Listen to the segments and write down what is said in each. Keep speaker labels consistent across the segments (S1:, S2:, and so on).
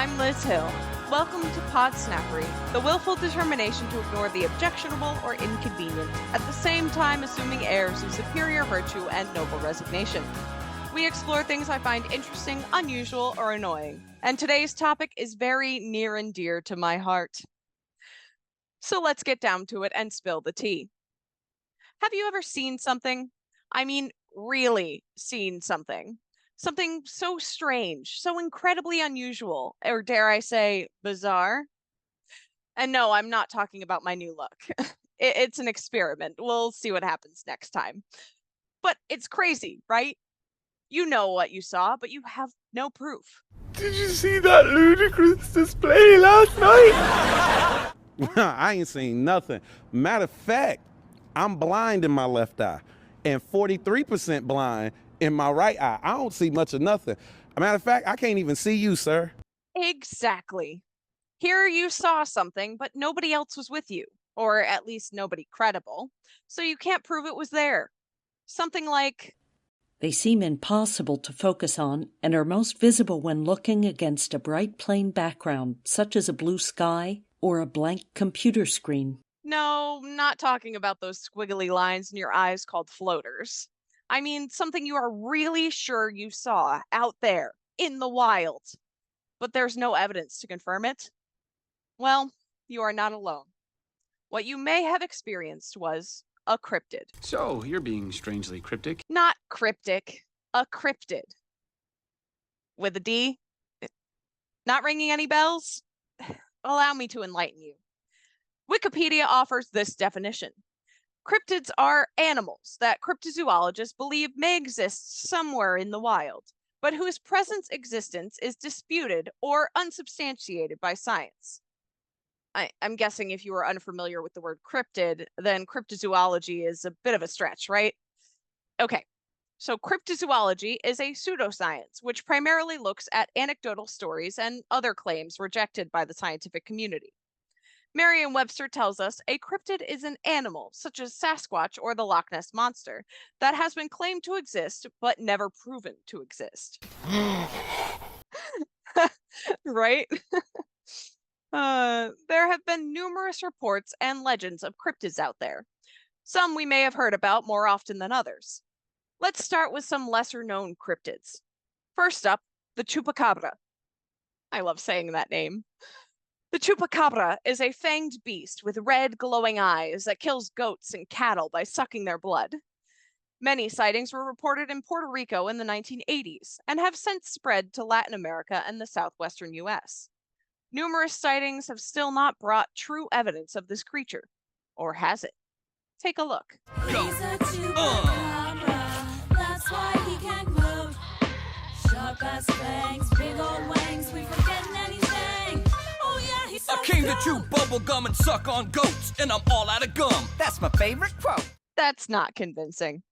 S1: I'm Liz Hill. Welcome to Podsnappery, the willful determination to ignore the objectionable or inconvenient, at the same time assuming airs of superior virtue and noble resignation. We explore things I find interesting, unusual, or annoying, and today's topic is very near and dear to my heart. So let's get down to it and spill the tea. Have you ever seen something? I mean, really seen something? Something so strange, so incredibly unusual, or dare I say, bizarre? And no, I'm not talking about my new look. It's an experiment. We'll see what happens next time. But it's crazy, right? You know what you saw, but you have no proof.
S2: Did you see that ludicrous display last night?
S3: I ain't seen nothing. Matter of fact, I'm blind in my left eye and 43% blind in my right eye. I don't see much of nothing. Matter of fact, I can't even see you, sir.
S1: Exactly. Here you saw something, but nobody else was with you, or at least nobody credible, so you can't prove it was there. Something like,
S4: they seem impossible to focus on and are most visible when looking against a bright plain background, such as a blue sky or a blank computer screen.
S1: No, not talking about those squiggly lines in your eyes called floaters. I mean, something you are really sure you saw out there, in the wild, but there's no evidence to confirm it. Well, you are not alone. What you may have experienced was a cryptid.
S5: So, you're being strangely cryptic.
S1: Not cryptic, a cryptid. With a D? Not ringing any bells? Allow me to enlighten you. Wikipedia offers this definition. Cryptids are animals that cryptozoologists believe may exist somewhere in the wild, but whose present existence is disputed or unsubstantiated by science. I'm guessing if you are unfamiliar with the word cryptid, then cryptozoology is a bit of a stretch, right? Okay, so cryptozoology is a pseudoscience which primarily looks at anecdotal stories and other claims rejected by the scientific community. Merriam-Webster tells us a cryptid is an animal, such as Sasquatch or the Loch Ness Monster, that has been claimed to exist but never proven to exist. Right? There have been numerous reports and legends of cryptids out there. Some we may have heard about more often than others. Let's start with some lesser-known cryptids. First up, the chupacabra. I love saying that name. The chupacabra is a fanged beast with red, glowing eyes that kills goats and cattle by sucking their blood. Many sightings were reported in Puerto Rico in the 1980s and have since spread to Latin America and the southwestern U.S. Numerous sightings have still not brought true evidence of this creature. Or has it? Take a look.
S6: He's a chupacabra, that's why he can't gloat. Sharp ass fangs, big old wangs, we forgetting anything.
S7: I came to chew bubble gum and suck on goats, and I'm all out of gum. That's my favorite quote.
S1: That's not convincing.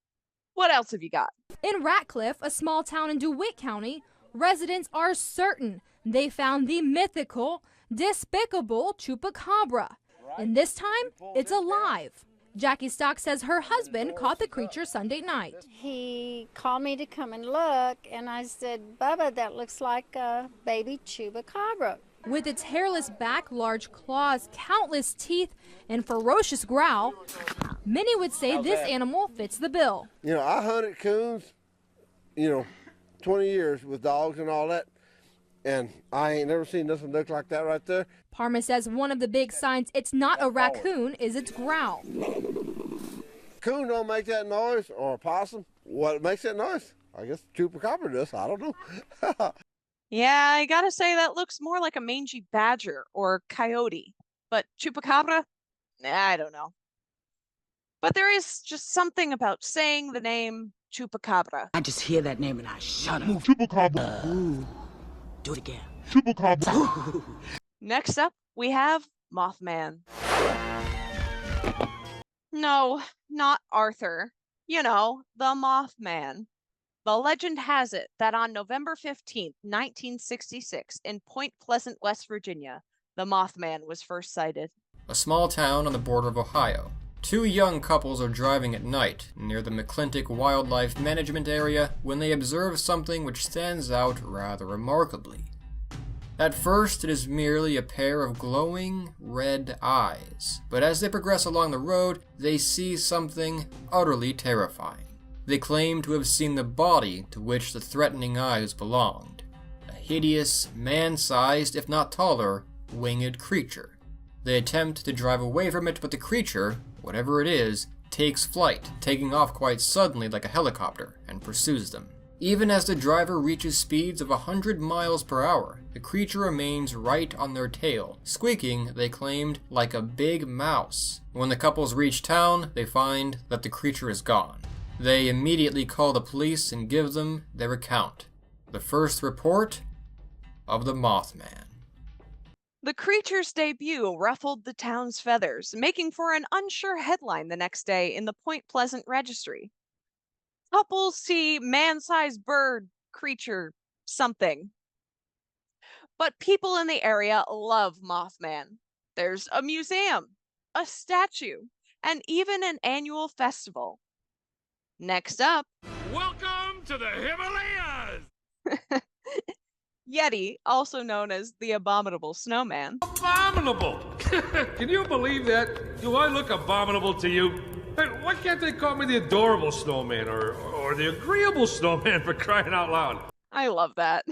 S1: What else have you got?
S8: In Ratcliffe, a small town in DeWitt County, residents are certain they found the mythical, despicable chupacabra. And this time, it's alive. Jackie Stock says her husband caught the creature Sunday night.
S9: He called me to come and look, and I said, Bubba, that looks like a baby chupacabra.
S8: With its hairless back, large claws, countless teeth, and ferocious growl, many would say this animal fits the bill.
S2: You know, I hunted coons, 20 years with dogs and all that, and I ain't never seen nothing look like that right there.
S8: Parma says one of the big signs it's not a raccoon is its growl.
S2: Coon don't make that noise, or a possum. What makes that noise? I guess chupacabra does. I don't know.
S1: Yeah, I gotta say that looks more like a mangy badger or coyote. But chupacabra? I don't know. But there is just something about saying the name chupacabra.
S10: I just hear that name and I shut up.
S2: Chupacabra.
S10: Do it again.
S2: Chupacabra.
S1: Next up, we have Mothman. No, not Arthur. You know, the Mothman. The legend has it that on November 15th, 1966, in Point Pleasant, West Virginia, the Mothman was first sighted.
S11: A small town on the border of Ohio. Two young couples are driving at night near the McClintock Wildlife Management Area when they observe something which stands out rather remarkably. At first, it is merely a pair of glowing red eyes, but as they progress along the road, they see something utterly terrifying. They claim to have seen the body to which the threatening eyes belonged. A hideous, man-sized, if not taller, winged creature. They attempt to drive away from it, but the creature, whatever it is, takes flight, taking off quite suddenly like a helicopter, and pursues them. Even as the driver reaches speeds of 100 miles per hour, the creature remains right on their tail, squeaking, they claimed, like a big mouse. When the couples reach town, they find that the creature is gone. They immediately call the police and give them their account. The first report of the Mothman.
S1: The creature's debut ruffled the town's feathers, making for an unsure headline the next day in the Point Pleasant Registry. Couples see man-sized bird creature something. But people in the area love Mothman. There's a museum, a statue, and even an annual festival. Next up,
S12: welcome to the Himalayas!
S1: Yeti, also known as the Abominable Snowman.
S12: Abominable! Can you believe that? Do I look abominable to you? Hey, why can't they call me the Adorable Snowman or the Agreeable Snowman, for crying out loud?
S1: I love that.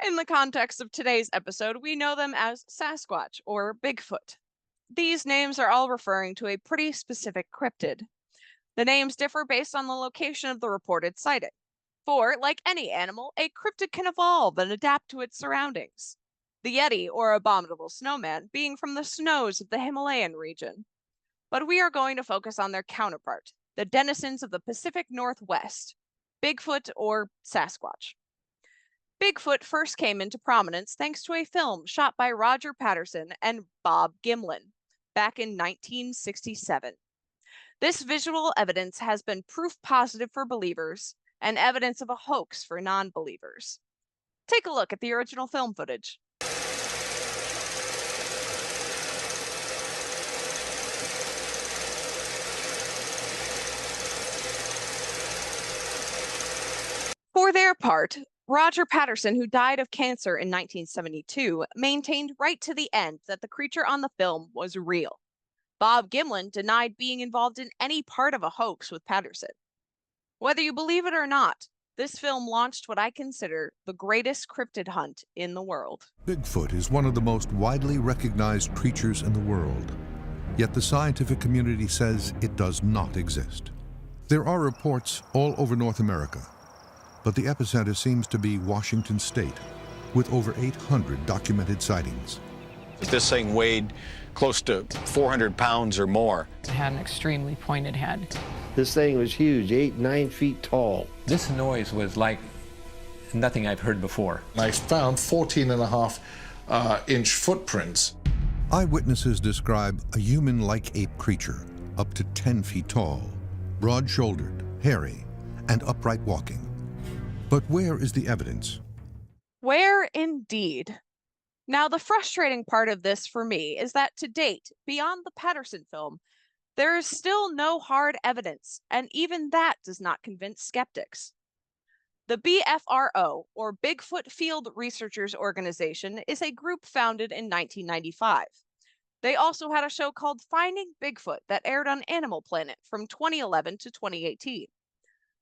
S1: In the context of today's episode, we know them as Sasquatch or Bigfoot. These names are all referring to a pretty specific cryptid. The names differ based on the location of the reported sighting. For, like any animal, a cryptid can evolve and adapt to its surroundings. The Yeti, or Abominable Snowman, being from the snows of the Himalayan region. But we are going to focus on their counterpart, the denizens of the Pacific Northwest, Bigfoot or Sasquatch. Bigfoot first came into prominence thanks to a film shot by Roger Patterson and Bob Gimlin back in 1967. This visual evidence has been proof positive for believers and evidence of a hoax for non-believers. Take a look at the original film footage. For their part, Roger Patterson, who died of cancer in 1972, maintained right to the end that the creature on the film was real. Bob Gimlin denied being involved in any part of a hoax with Patterson. Whether you believe it or not, this film launched what I consider the greatest cryptid hunt in the world.
S13: Bigfoot is one of the most widely recognized creatures in the world, yet the scientific community says it does not exist. There are reports all over North America, but the epicenter seems to be Washington State, with over 800 documented sightings.
S14: This thing weighed close to 400 pounds or more.
S15: It had an extremely pointed head.
S16: This thing was huge, 8-9 feet tall.
S17: This noise was like nothing I've heard before.
S18: I found 14.5-inch footprints.
S13: Eyewitnesses describe a human-like ape creature, up to 10 feet tall, broad-shouldered, hairy, and upright walking. But where is the evidence?
S1: Where indeed? Now, the frustrating part of this for me is that to date, beyond the Patterson film, there is still no hard evidence, and even that does not convince skeptics. The BFRO, or Bigfoot Field Researchers Organization, is a group founded in 1995. They also had a show called Finding Bigfoot that aired on Animal Planet from 2011 to 2018.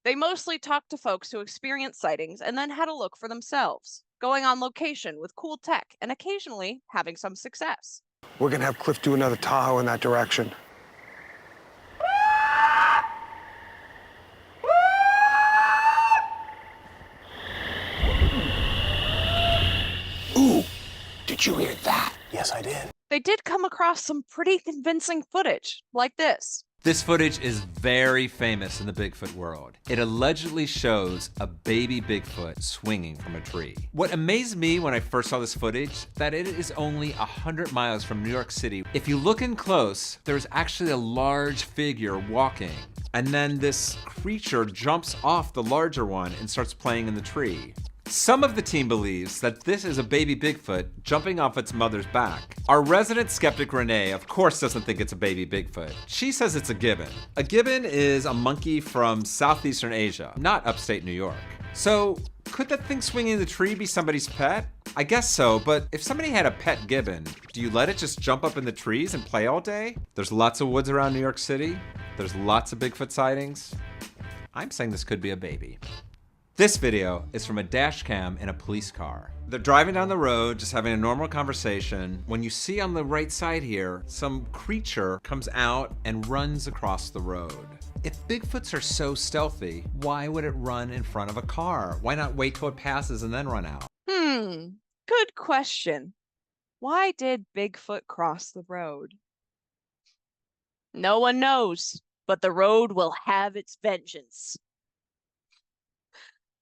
S1: They mostly talked to folks who experienced sightings and then had a look for themselves, going on location with cool tech and occasionally having some success.
S19: We're gonna have Cliff do another Tahoe in that direction. Ooh, did you hear that? Yes, I did.
S1: They did come across some pretty convincing footage, like this.
S20: This footage is very famous in the Bigfoot world. It allegedly shows a baby Bigfoot swinging from a tree. What amazed me when I first saw this footage, that it is only 100 miles from New York City. If you look in close, there's actually a large figure walking. And then this creature jumps off the larger one and starts playing in the tree. Some of the team believes that this is a baby Bigfoot jumping off its mother's back. Our resident skeptic Renee, of course, doesn't think it's a baby Bigfoot. She says it's a gibbon. A gibbon is a monkey from Southeastern Asia, not upstate New York. So, could that thing swinging in the tree be somebody's pet? I guess so, but if somebody had a pet gibbon, do you let it just jump up in the trees and play all day? There's lots of woods around New York City. There's lots of Bigfoot sightings. I'm saying this could be a baby. This video is from a dash cam in a police car. They're driving down the road, just having a normal conversation. When you see on the right side here, some creature comes out and runs across the road. If Bigfoots are so stealthy, why would it run in front of a car? Why not wait till it passes and then run out?
S1: Good question. Why did Bigfoot cross the road? No one knows, but the road will have its vengeance.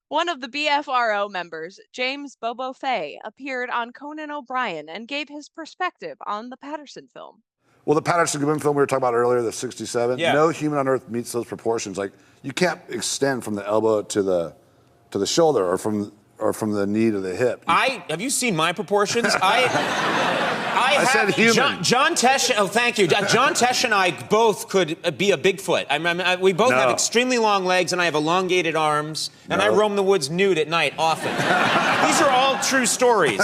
S1: One of the BFRO members, James Bobo Fay, appeared on Conan O'Brien and gave his perspective on the Patterson film.
S18: Well, the Patterson-Gimlin film we were talking about earlier, the 67, no human on Earth meets those proportions. Like, you can't extend from the elbow to the shoulder or from the knee to the hip.
S21: Have you seen my proportions? I
S18: said human.
S21: John Tesh. Oh, thank you. John Tesh and I both could be a Bigfoot. We both have extremely long legs, and I have elongated arms, and I roam the woods nude at night often. These are all true stories.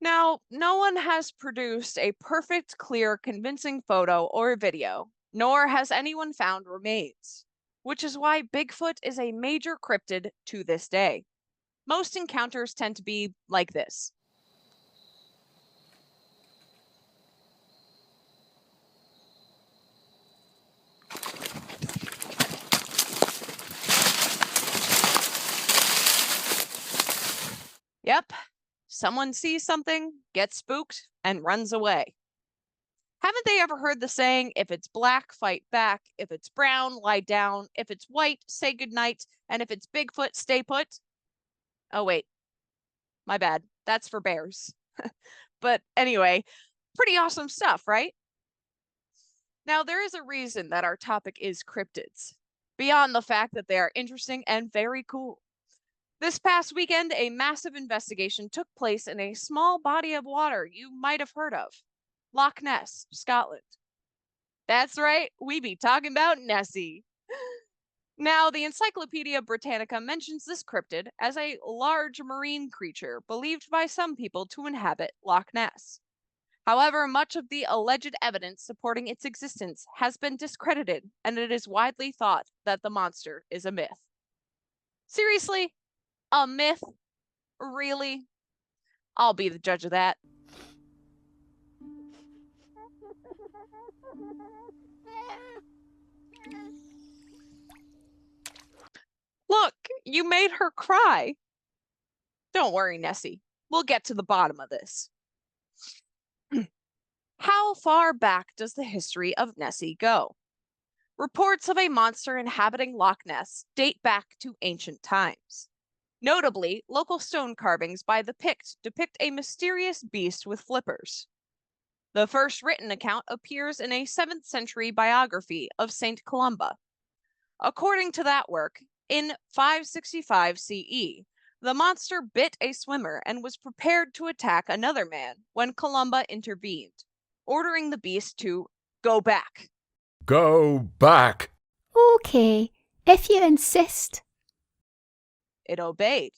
S1: Now, no one has produced a perfect, clear, convincing photo or video, nor has anyone found remains, which is why Bigfoot is a major cryptid to this day. Most encounters tend to be like this. Yep, someone sees something, gets spooked, and runs away. Haven't they ever heard the saying, if it's black, fight back, if it's brown, lie down, if it's white, say goodnight, and if it's Bigfoot, stay put? Oh, wait. My bad. That's for bears. But anyway, pretty awesome stuff, right? Now, there is a reason that our topic is cryptids, beyond the fact that they are interesting and very cool. This past weekend, a massive investigation took place in a small body of water you might have heard of, Loch Ness, Scotland. That's right, we be talking about Nessie. Now, the Encyclopedia Britannica mentions this cryptid as a large marine creature believed by some people to inhabit Loch Ness. However, much of the alleged evidence supporting its existence has been discredited, and it is widely thought that the monster is a myth. Seriously? A myth? Really? I'll be the judge of that. Look, you made her cry. Don't worry, Nessie. We'll get to the bottom of this. How far back does the history of Nessie go? Reports of a monster inhabiting Loch Ness date back to ancient times. Notably, local stone carvings by the Pict depict a mysterious beast with flippers. The first written account appears in a 7th century biography of Saint Columba. According to that work, in 565 CE, the monster bit a swimmer and was prepared to attack another man when Columba intervened, ordering the beast to go back.
S22: Go back.
S23: Okay, if you insist.
S1: It obeyed,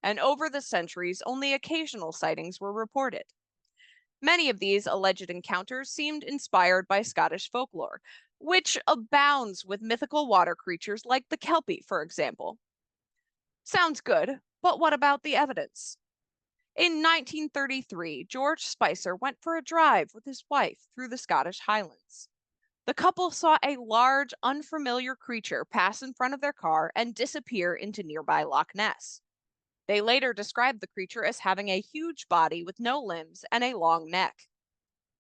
S1: and over the centuries, only occasional sightings were reported. Many of these alleged encounters seemed inspired by Scottish folklore, which abounds with mythical water creatures like the Kelpie, for example. Sounds good, but what about the evidence? In 1933, George Spicer went for a drive with his wife through the Scottish Highlands. The couple saw a large, unfamiliar creature pass in front of their car and disappear into nearby Loch Ness. They later described the creature as having a huge body with no limbs and a long neck.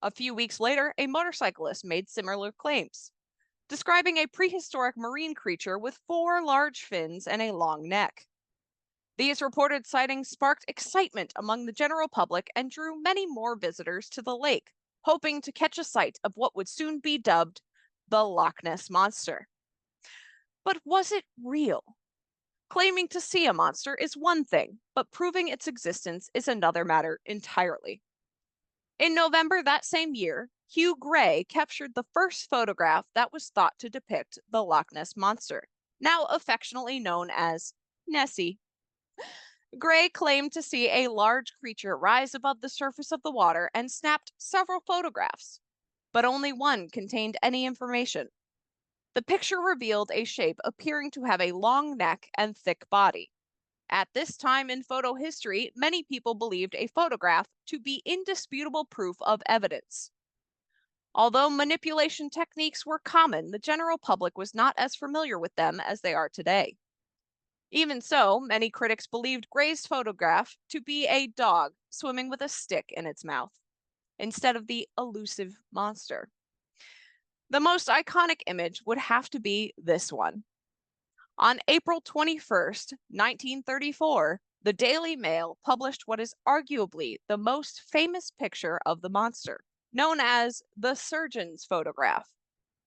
S1: A few weeks later, a motorcyclist made similar claims, describing a prehistoric marine creature with 4 large fins and a long neck. These reported sightings sparked excitement among the general public and drew many more visitors to the lake, hoping to catch a sight of what would soon be dubbed the Loch Ness Monster. But was it real? Claiming to see a monster is one thing, but proving its existence is another matter entirely. In November that same year, Hugh Gray captured the first photograph that was thought to depict the Loch Ness Monster, now affectionately known as Nessie. Gray claimed to see a large creature rise above the surface of the water and snapped several photographs, but only one contained any information. The picture revealed a shape appearing to have a long neck and thick body. At this time in photo history, many people believed a photograph to be indisputable proof of evidence. Although manipulation techniques were common, the general public was not as familiar with them as they are today. Even so, many critics believed Gray's photograph to be a dog swimming with a stick in its mouth, instead of the elusive monster. The most iconic image would have to be this one. On April 21st, 1934, the Daily Mail published what is arguably the most famous picture of the monster, known as the surgeon's photograph.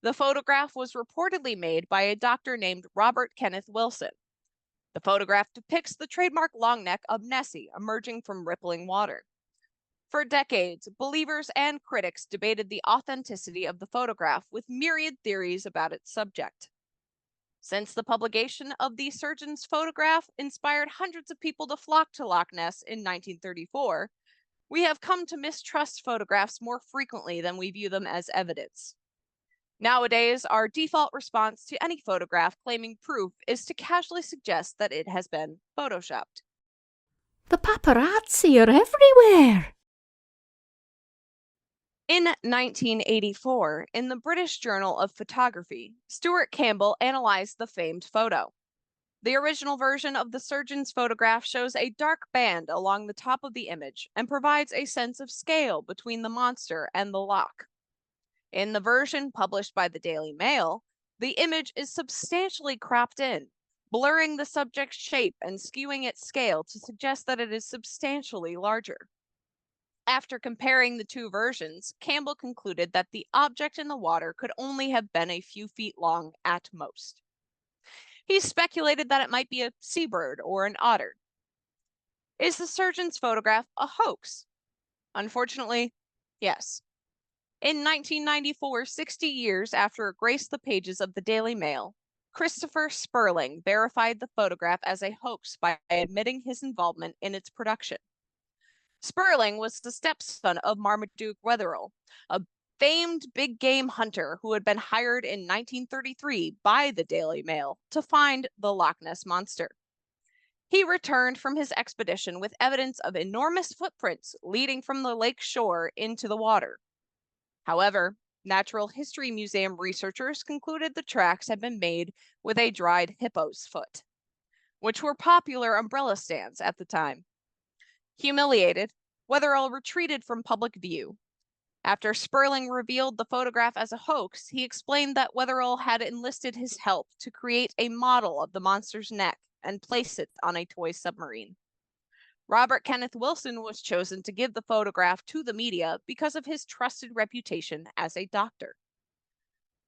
S1: The photograph was reportedly made by a doctor named Robert Kenneth Wilson. The photograph depicts the trademark long neck of Nessie emerging from rippling water. For decades, believers and critics debated the authenticity of the photograph with myriad theories about its subject. Since the publication of the surgeon's photograph inspired hundreds of people to flock to Loch Ness in 1934, we have come to mistrust photographs more frequently than we view them as evidence. Nowadays, our default response to any photograph claiming proof is to casually suggest that it has been photoshopped.
S23: The paparazzi are everywhere.
S1: In 1984, in the British Journal of Photography, Stuart Campbell analyzed the famed photo. The original version of the surgeon's photograph shows a dark band along the top of the image and provides a sense of scale between the monster and the loch. In the version published by the Daily Mail, the image is substantially cropped in, blurring the subject's shape and skewing its scale to suggest that it is substantially larger. After comparing the two versions, Campbell concluded that the object in the water could only have been a few feet long at most. He speculated that it might be a seabird or an otter. Is the surgeon's photograph a hoax? Unfortunately, yes. In 1994, 60 years after it graced the pages of the Daily Mail, Christopher Sperling verified the photograph as a hoax by admitting his involvement in its production. Sperling was the stepson of Marmaduke Wetherell, a famed big game hunter who had been hired in 1933 by the Daily Mail to find the Loch Ness Monster. He returned from his expedition with evidence of enormous footprints leading from the lake shore into the water. However, Natural History Museum researchers concluded the tracks had been made with a dried hippo's foot, which were popular umbrella stands at the time. Humiliated, Wetherell retreated from public view. After Sperling revealed the photograph as a hoax, he explained that Wetherell had enlisted his help to create a model of the monster's neck and place it on a toy submarine. Robert Kenneth Wilson was chosen to give the photograph to the media because of his trusted reputation as a doctor.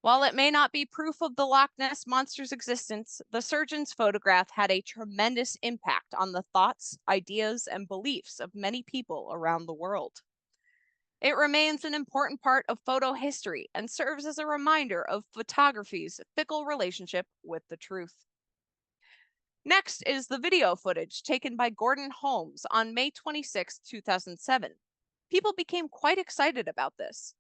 S1: While it may not be proof of the Loch Ness Monster's existence, the surgeon's photograph had a tremendous impact on the thoughts, ideas, and beliefs of many people around the world. It remains an important part of photo history and serves as a reminder of photography's fickle relationship with the truth. Next is the video footage taken by Gordon Holmes on May 26, 2007. People became quite excited about this.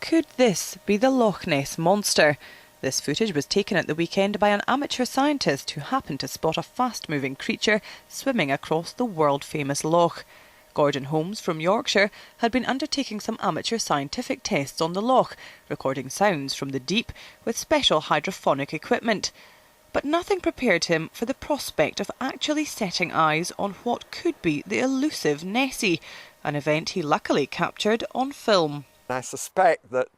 S3: Could this be the Loch Ness Monster? This footage was taken at the weekend by an amateur scientist who happened to spot a fast-moving creature swimming across the world-famous loch. Gordon Holmes from Yorkshire had been undertaking some amateur scientific tests on the loch, recording sounds from the deep with special hydrophonic equipment. But nothing prepared him for the prospect of actually setting eyes on what could be the elusive Nessie, an event he luckily captured on film.
S4: I suspect that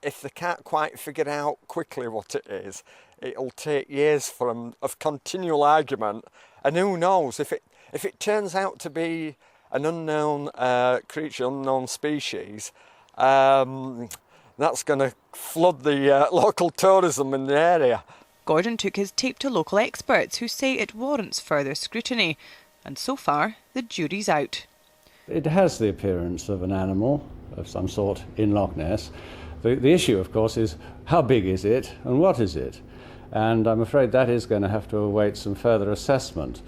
S4: if they can't quite figure out quickly what it is, it'll take years for them of continual argument, and who knows, if it turns out to be an unknown creature, unknown species, that's going to flood the local tourism in the area.
S3: Gordon took his tape to local experts who say it warrants further scrutiny, and so far the jury's out.
S5: It has the appearance of an animal of some sort in Loch Ness. The issue, of course, is how big is it and what is it? And I'm afraid that is going to have to await some further assessment.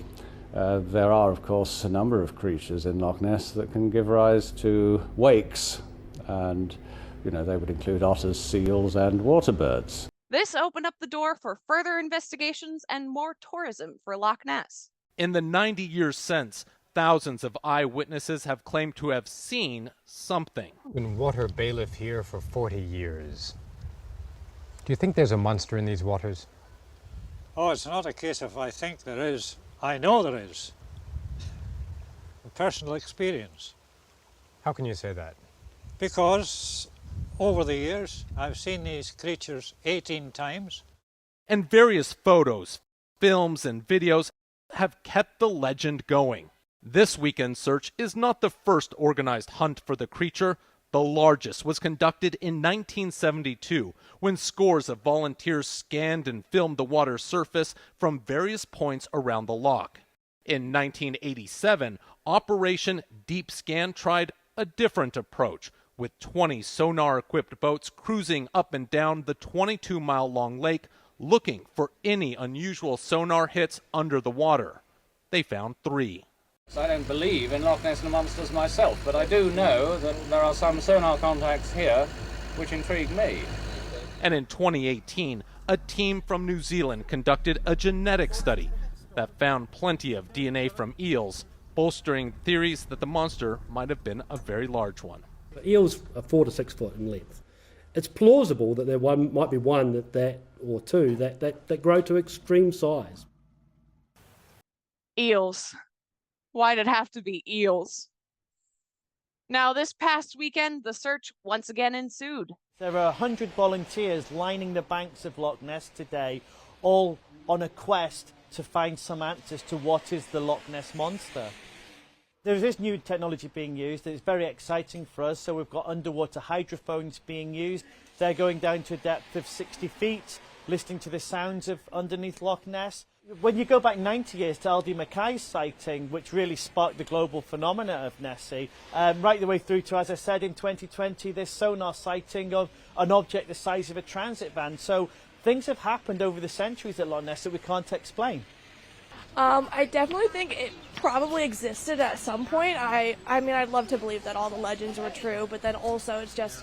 S5: There are, of course, a number of creatures in Loch Ness that can give rise to wakes, and they would include otters, seals, and water birds.
S1: This opened up the door for further investigations and more tourism for Loch Ness.
S6: In the 90 years since, thousands of eyewitnesses have claimed to have seen something.
S7: I've been water bailiff here for 40 years. Do you think there's a monster in these waters?
S9: Oh, it's not a case of I think there is. I know there is. From personal experience.
S7: How can you say that?
S9: Because over the years, I've seen these creatures 18 times.
S6: And various photos, films, and videos have kept the legend going. This weekend search is not the first organized hunt for the creature. The largest was conducted in 1972, when scores of volunteers scanned and filmed the water's surface from various points around the loch. In 1987, Operation Deep Scan tried a different approach, with 20 sonar-equipped boats cruising up and down the 22-mile-long lake, looking for any unusual sonar hits under the water. They found 3.
S24: I don't believe in Loch Ness monsters myself, but I do know that there are some sonar contacts here which intrigue me.
S6: And in 2018, a team from New Zealand conducted a genetic study that found plenty of DNA from eels, bolstering theories that the monster might have been a very large one.
S25: Eels are 4 to 6 foot in length. It's plausible that there might be one or two that grow to extreme size.
S1: Eels. Why'd it have to be eels? Now, this past weekend, the search once again ensued.
S26: There are 100 volunteers lining the banks of Loch Ness today, all on a quest to find some answers to what is the Loch Ness Monster. There is new technology being used. It's very exciting for us. So we've got underwater hydrophones being used. They're going down to a depth of 60 feet, listening to the sounds of underneath Loch Ness. When you go back 90 years to L.D. Mackay's sighting, which really sparked the global phenomena of Nessie, right the way through to, as I said, in 2020, this sonar sighting of an object the size of a transit van. So things have happened over the centuries at Loch Ness that we can't explain.
S27: I definitely think it probably existed at some point. I mean, I'd love to believe that all the legends were true, but then also it's just,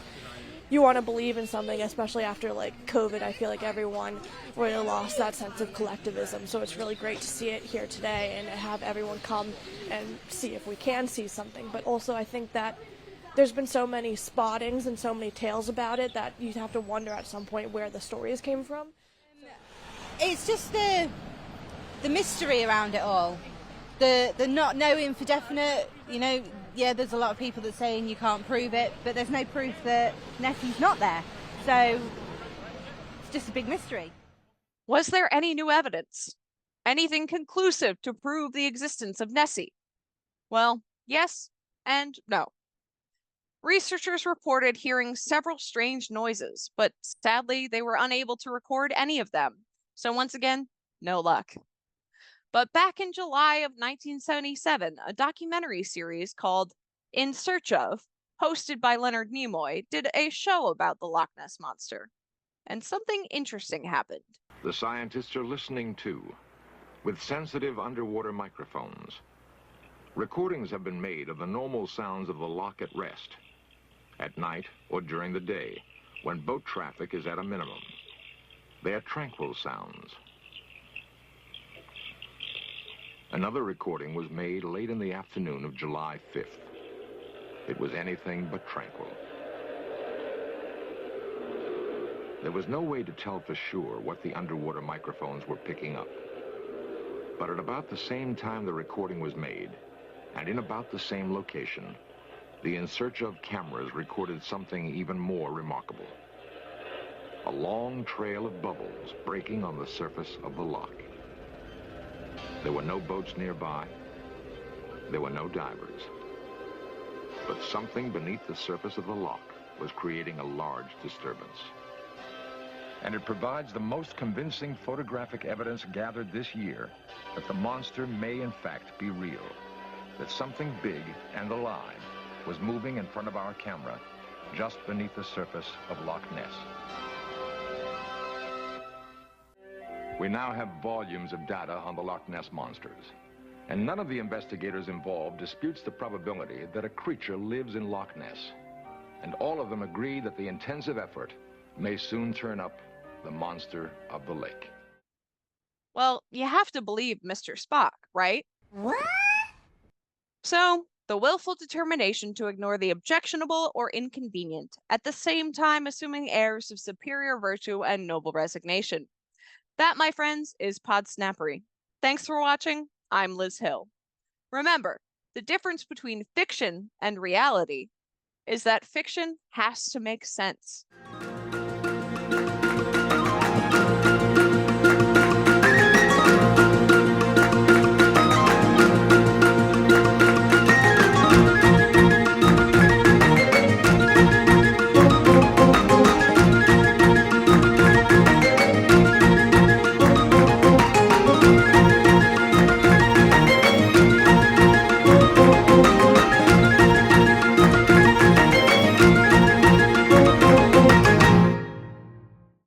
S27: you want to believe in something, especially after like COVID. I feel like everyone really lost that sense of collectivism, so it's really great to see it here today and have everyone come and see if we can see something. But also I think that there's been so many spottings and so many tales about it that you have to wonder at some point where the stories came from.
S28: It's just the mystery around it all, the not knowing for definite, yeah, there's a lot of people that saying you can't prove it, but there's no proof that Nessie's not there. So it's just a big mystery.
S1: Was there any new evidence? Anything conclusive to prove the existence of Nessie? Well, yes and no. Researchers reported hearing several strange noises, but sadly they were unable to record any of them. So once again, no luck. But back in July of 1977, a documentary series called In Search Of, hosted by Leonard Nimoy, did a show about the Loch Ness Monster. And something interesting happened.
S29: The scientists are listening too, with sensitive underwater microphones. Recordings have been made of the normal sounds of the loch at rest, at night or during the day, when boat traffic is at a minimum. They are tranquil sounds. Another recording was made late in the afternoon of July 5th. It was anything but tranquil. There was no way to tell for sure what the underwater microphones were picking up. But at about the same time the recording was made, and in about the same location, the In Search Of cameras recorded something even more remarkable. A long trail of bubbles breaking on the surface of the loch. There were no boats nearby. There were no divers. But something beneath the surface of the loch was creating a large disturbance. And it provides the most convincing photographic evidence gathered this year that the monster may in fact be real, that something big and alive was moving in front of our camera just beneath the surface of Loch Ness. We now have volumes of data on the Loch Ness monsters, And none of the investigators involved disputes the probability that a creature lives in Loch Ness. And all of them agree that the intensive effort may soon turn up the monster of the lake.
S1: Well, you have to believe Mr. Spock, right? What? So, the willful determination to ignore the objectionable or inconvenient, at the same time assuming airs of superior virtue and noble resignation. That, my friends, is Podsnappery. Thanks for watching. I'm Liz Hill. Remember, the difference between fiction and reality is that fiction has to make sense.